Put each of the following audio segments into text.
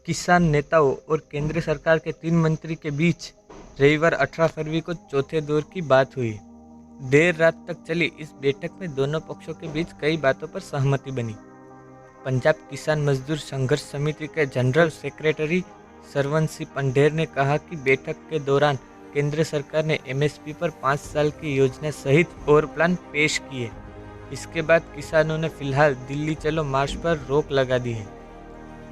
किसान नेताओं और केंद्र सरकार के 3 मंत्री के बीच रविवार 18 फरवरी को चौथे दौर की बात हुई। देर रात तक चली इस बैठक में दोनों पक्षों के बीच कई बातों पर सहमति बनी। पंजाब किसान मजदूर संघर्ष समिति के जनरल सेक्रेटरी सरवन सिंह पंढेर ने कहा कि बैठक के दौरान केंद्र सरकार ने एमएसपी पर 5 साल की योजना सहित और प्लान पेश किए। इसके बाद किसानों ने फिलहाल दिल्ली चलो मार्च पर रोक लगा दी है।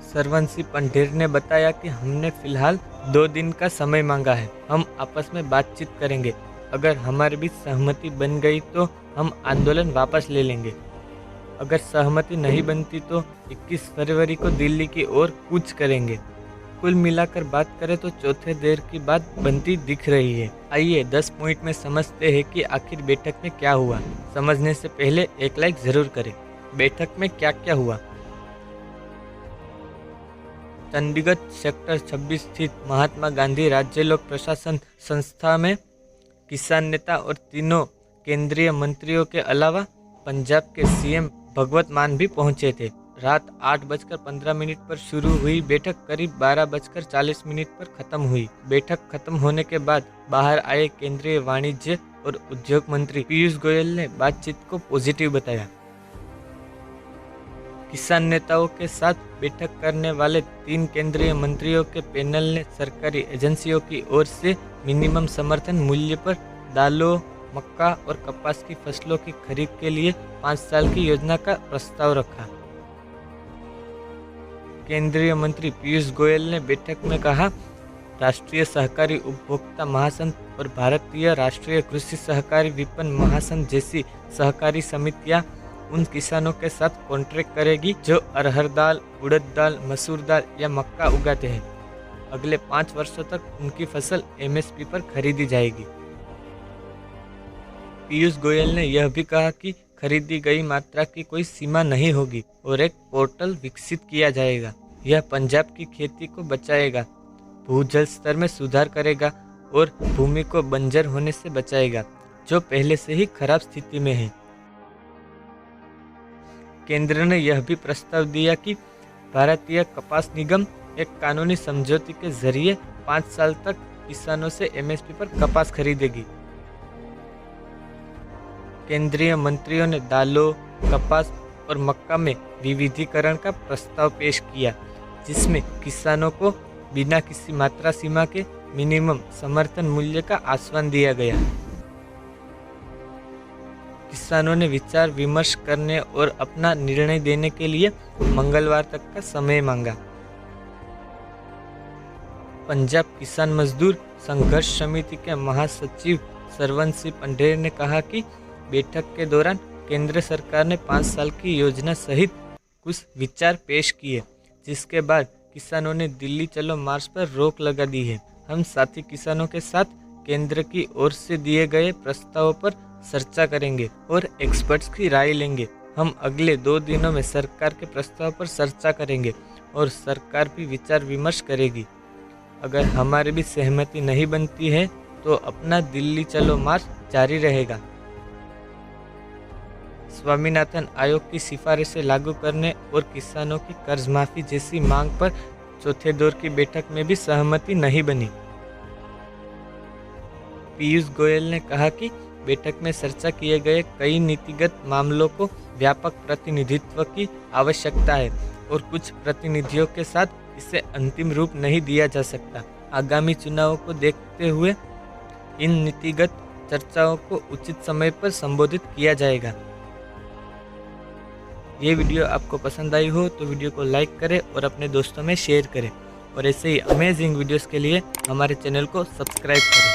सरवन सिंह पंढेर ने बताया कि हमने फिलहाल 2 दिन का समय मांगा है। हम आपस में बातचीत करेंगे। अगर हमारे बीच सहमति बन गई तो हम आंदोलन वापस ले लेंगे। अगर सहमति नहीं बनती तो 21 फरवरी को दिल्ली की ओर कूच करेंगे। कुल मिलाकर बात करें तो चौथे दौर की बात बनती दिख रही है। आइए 10 पॉइंट में समझते हैं कि आखिर बैठक में क्या हुआ। समझने से पहले एक लाइक जरूर करें। बैठक में क्या क्या हुआ। चंडीगढ़ सेक्टर 26 स्थित महात्मा गांधी राज्य लोक प्रशासन संस्था में किसान नेता और तीनों केंद्रीय मंत्रियों के अलावा पंजाब के सीएम भगवत मान भी पहुंचे थे। रात 8:15 पर शुरू हुई बैठक करीब 12:40 पर खत्म हुई। बैठक खत्म होने के बाद बाहर आए केंद्रीय वाणिज्य और उद्योग मंत्री पीयूष गोयल ने बातचीत को पॉजिटिव बताया। किसान नेताओं के साथ बैठक करने वाले 3 केंद्रीय मंत्रियों के पैनल ने सरकारी एजेंसियों की ओर से मिनिमम समर्थन मूल्य पर दालों, मक्का और कपास की फसलों की खरीद के लिए 5 साल की योजना का प्रस्ताव रखा। केंद्रीय मंत्री पीयूष गोयल ने बैठक में कहा, राष्ट्रीय सहकारी उपभोक्ता महासंघ और भारतीय राष्ट्रीय कृषि सहकारी विपणन महासंघ जैसी सहकारी समितियां उन किसानों के साथ कॉन्ट्रैक्ट करेगी जो अरहर दाल, उड़द दाल, मसूर दाल या मक्का उगाते हैं। अगले 5 वर्षों तक उनकी फसल एमएसपी पर खरीदी जाएगी। पीयूष गोयल ने यह भी कहा कि खरीदी गई मात्रा की कोई सीमा नहीं होगी और एक पोर्टल विकसित किया जाएगा। यह पंजाब की खेती को बचाएगा, भूजल स्तर में सुधार करेगा और भूमि को बंजर होने से बचाएगा जो पहले से ही खराब स्थिति में है। केंद्र ने यह भी प्रस्ताव दिया कि भारतीय कपास निगम एक कानूनी समझौते के जरिए 5 साल तक किसानों से एमएसपी पर कपास खरीदेगी। केंद्रीय मंत्रियों ने दालों, कपास और मक्का में विविधीकरण का प्रस्ताव पेश किया, जिसमें किसानों को बिना किसी मात्रा सीमा के मिनिमम समर्थन मूल्य का आश्वासन दिया गया। किसानों ने विचार विमर्श करने और अपना निर्णय देने के लिए मंगलवार तक का समय मांगा। पंजाब किसान मजदूर संघर्ष समिति के महासचिव सरवन सिंह पंढेर ने कहा कि बैठक के दौरान केंद्र सरकार ने 5 साल की योजना सहित कुछ विचार पेश किए, जिसके बाद किसानों ने दिल्ली चलो मार्च पर रोक लगा दी है। हम साथी किसानों के साथ केंद्र की ओर से दिए गए प्रस्तावों पर चर्चा करेंगे और एक्सपर्ट्स की राय लेंगे। हम अगले 2 दिनों में सरकार के प्रस्ताव पर चर्चा करेंगे और सरकार भी विचार विमर्श करेगी। अगर हमारे भी सहमति नहीं बनती है तो अपना दिल्ली चलो मार्च जारी रहेगा। स्वामीनाथन आयोग की सिफारिशें लागू करने और किसानों की कर्ज माफी जैसी मांग पर चौथे दौर की बैठक में भी सहमति नहीं बनी। पीयूष गोयल ने कहा कि बैठक में चर्चा किए गए कई नीतिगत मामलों को व्यापक प्रतिनिधित्व की आवश्यकता है और कुछ प्रतिनिधियों के साथ इसे अंतिम रूप नहीं दिया जा सकता। आगामी चुनावों को देखते हुए इन नीतिगत चर्चाओं को उचित समय पर संबोधित किया जाएगा। ये वीडियो आपको पसंद आई हो तो वीडियो को लाइक करें और अपने दोस्तों में शेयर करें और ऐसे ही अमेजिंग वीडियोस के लिए हमारे चैनल को सब्सक्राइब करें।